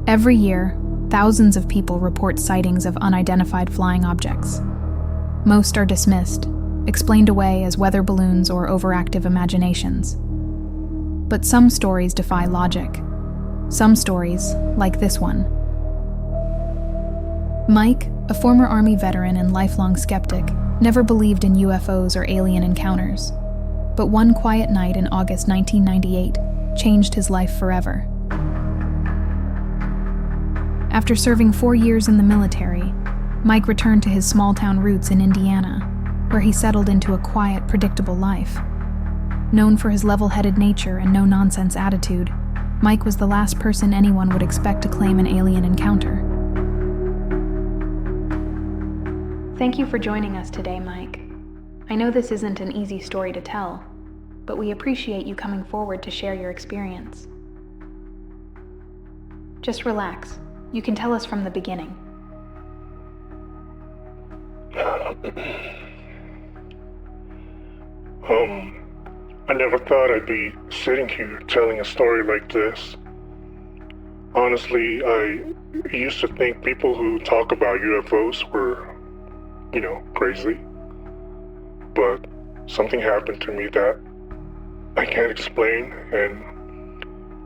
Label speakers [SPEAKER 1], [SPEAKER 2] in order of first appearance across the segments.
[SPEAKER 1] Every year, thousands of people report sightings of unidentified flying objects. Most are dismissed, explained away as weather balloons or overactive imaginations. But some stories defy logic. Some stories, like this one. Mike, a former Army veteran and lifelong skeptic, never believed in UFOs or alien encounters. But one quiet night in August 1998 changed his life forever. After serving 4 years in the military, Mike returned to his small-town roots in Indiana, where he settled into a quiet, predictable life. Known for his level-headed nature and no-nonsense attitude, Mike was the last person anyone would expect to claim an alien encounter. Thank you for joining us today, Mike. I know this isn't an easy story to tell, but we appreciate you coming forward to share your experience. Just relax. You can tell us from the beginning.
[SPEAKER 2] I never thought I'd be sitting here telling a story like this. Honestly, I used to think people who talk about UFOs were, crazy. But something happened to me that I can't explain, and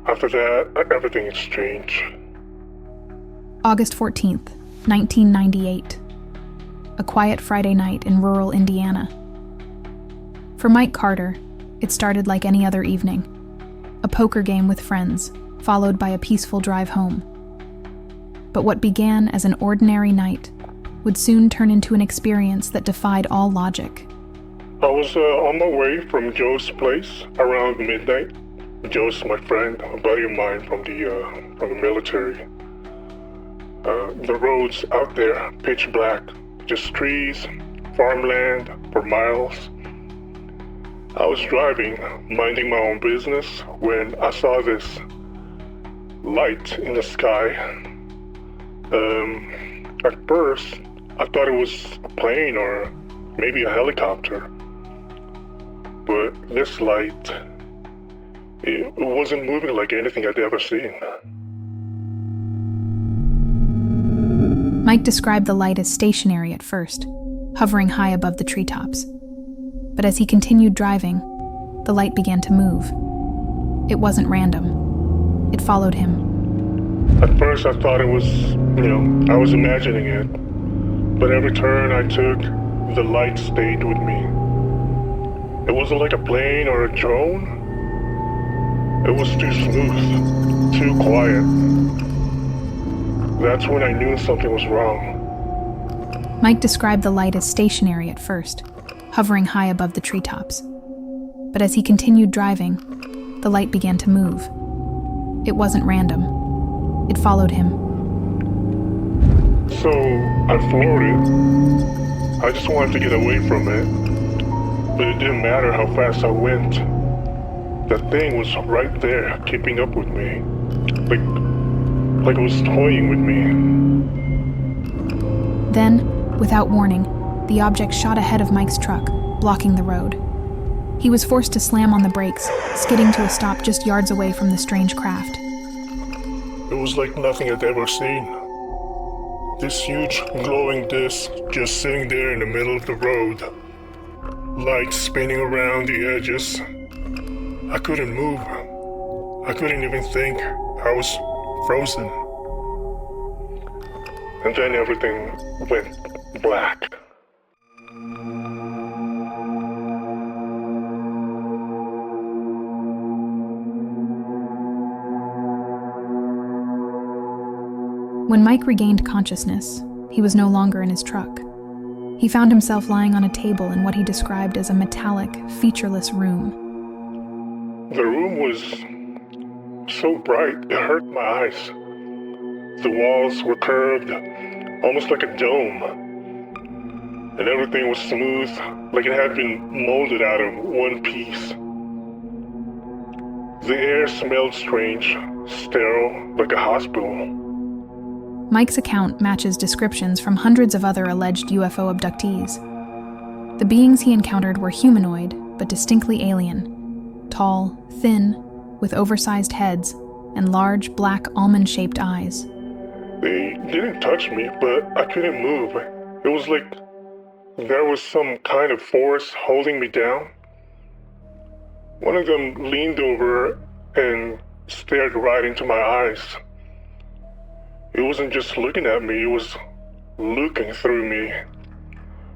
[SPEAKER 2] after that, everything has changed.
[SPEAKER 1] August 14th, 1998. A quiet Friday night in rural Indiana. For Mike Carter, it started like any other evening. A poker game with friends, followed by a peaceful drive home. But what began as an ordinary night would soon turn into an experience that defied all logic.
[SPEAKER 2] I was on my way from Joe's place around midnight. Joe's my friend, a buddy of mine from the military. The roads out there, pitch black, just trees, farmland for miles. I was driving, minding my own business, when I saw this light in the sky. At first, I thought it was a plane or maybe a helicopter. But this light, it wasn't moving like anything I'd ever seen.
[SPEAKER 1] Mike described the light as stationary at first, hovering high above the treetops. But as he continued driving, the light began to move. It wasn't random. It followed him.
[SPEAKER 2] At first I thought it was, I was imagining it. But every turn I took, the light stayed with me. It wasn't like a plane or a drone. It was too smooth, too quiet. That's when I knew something was wrong.
[SPEAKER 1] Mike described the light as stationary at first, hovering high above the treetops. But as he continued driving, the light began to move. It wasn't random. It followed him.
[SPEAKER 2] So I floored it. I just wanted to get away from it. But it didn't matter how fast I went. That thing was right there, keeping up with me. Like it was toying with me.
[SPEAKER 1] Then, without warning, the object shot ahead of Mike's truck, blocking the road. He was forced to slam on the brakes, skidding to a stop just yards away from the strange craft.
[SPEAKER 2] It was like nothing I'd ever seen. This huge glowing disc just sitting there in the middle of the road. Lights spinning around the edges. I couldn't move. I couldn't even think. I was frozen. And then everything went black.
[SPEAKER 1] When Mike regained consciousness, he was no longer in his truck. He found himself lying on a table in what he described as a metallic, featureless room.
[SPEAKER 2] The room was so bright, it hurt my eyes. The walls were curved, almost like a dome. And everything was smooth, like it had been molded out of one piece. The air smelled strange, sterile, like a hospital.
[SPEAKER 1] Mike's account matches descriptions from hundreds of other alleged UFO abductees. The beings he encountered were humanoid, but distinctly alien. Tall, thin, with oversized heads, and large, black, almond-shaped eyes.
[SPEAKER 2] They didn't touch me, but I couldn't move. It was like there was some kind of force holding me down. One of them leaned over and stared right into my eyes. It wasn't just looking at me, it was looking through me.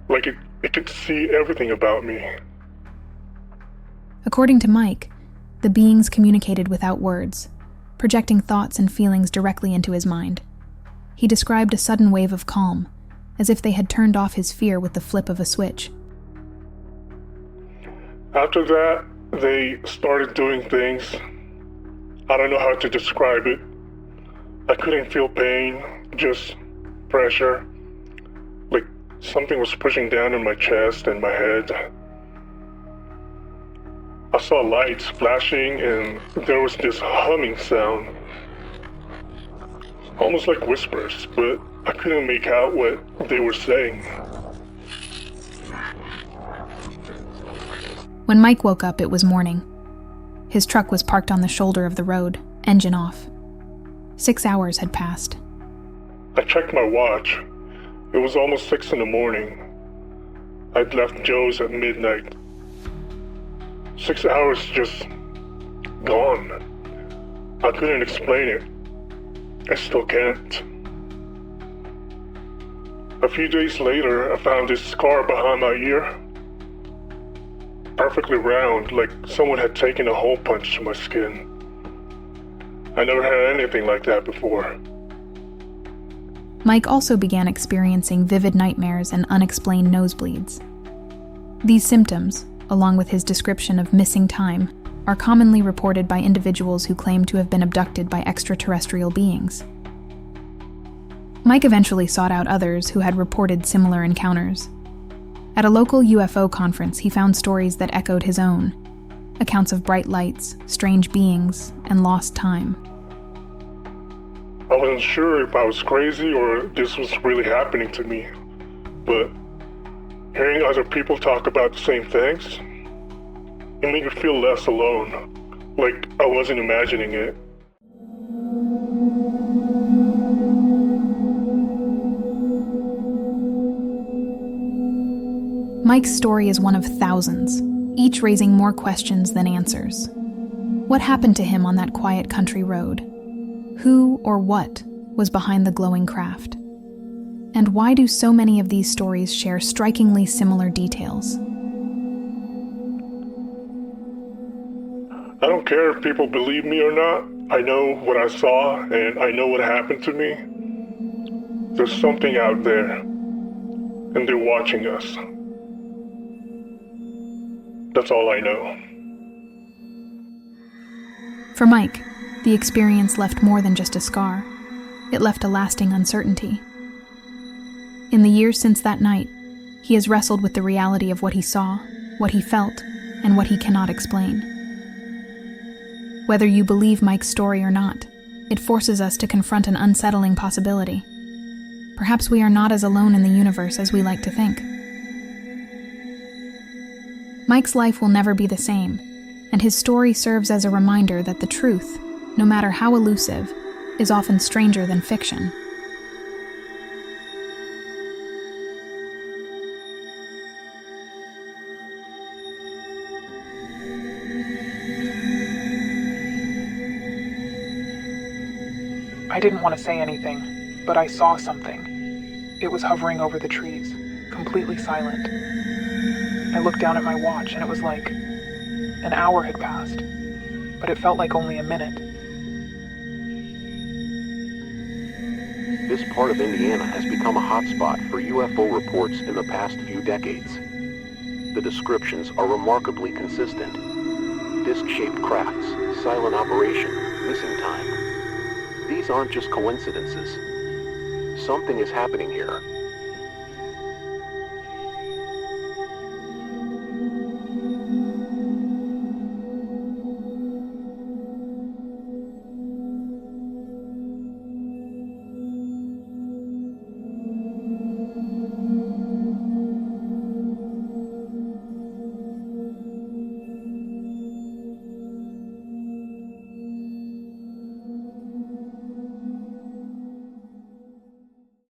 [SPEAKER 2] Like it could see everything about me.
[SPEAKER 1] According to Mike, the beings communicated without words, projecting thoughts and feelings directly into his mind. He described a sudden wave of calm, as if they had turned off his fear with the flip of a switch.
[SPEAKER 2] After that, they started doing things. I don't know how to describe it. I couldn't feel pain, just pressure. Like something was pushing down in my chest and my head. I saw lights flashing and there was this humming sound. Almost like whispers, but I couldn't make out what they were saying.
[SPEAKER 1] When Mike woke up, it was morning. His truck was parked on the shoulder of the road, engine off. 6 hours had passed.
[SPEAKER 2] I checked my watch. It was almost 6 in the morning. I'd left Joe's at midnight. 6 hours just gone. I couldn't explain it. I still can't. A few days later, I found this scar behind my ear. Perfectly round, like someone had taken a hole punch to my skin. I never had anything like that before.
[SPEAKER 1] Mike also began experiencing vivid nightmares and unexplained nosebleeds. These symptoms, along with his description of missing time, are commonly reported by individuals who claim to have been abducted by extraterrestrial beings. Mike eventually sought out others who had reported similar encounters. At a local UFO conference, he found stories that echoed his own, accounts of bright lights, strange beings, and lost time.
[SPEAKER 2] I wasn't sure if I was crazy or this was really happening to me, but hearing other people talk about the same things, it made me feel less alone, like I wasn't imagining it.
[SPEAKER 1] Mike's story is one of thousands, each raising more questions than answers. What happened to him on that quiet country road? Who or what was behind the glowing craft? And why do so many of these stories share strikingly similar details?
[SPEAKER 2] I don't care if people believe me or not. I know what I saw and I know what happened to me. There's something out there, and they're watching us. That's all I know.
[SPEAKER 1] For Mike, the experience left more than just a scar. It left a lasting uncertainty. In the years since that night, he has wrestled with the reality of what he saw, what he felt, and what he cannot explain. Whether you believe Mike's story or not, it forces us to confront an unsettling possibility. Perhaps we are not as alone in the universe as we like to think. Mike's life will never be the same, and his story serves as a reminder that the truth, no matter how elusive, is often stranger than fiction.
[SPEAKER 3] I didn't want to say anything, but I saw something. It was hovering over the trees, completely silent. I looked down at my watch and it was like an hour had passed, but it felt like only a minute.
[SPEAKER 4] This part of Indiana has become a hotspot for UFO reports in the past few decades. The descriptions are remarkably consistent. Disc-shaped crafts, silent operation, missing time. These aren't just coincidences. Something is happening here.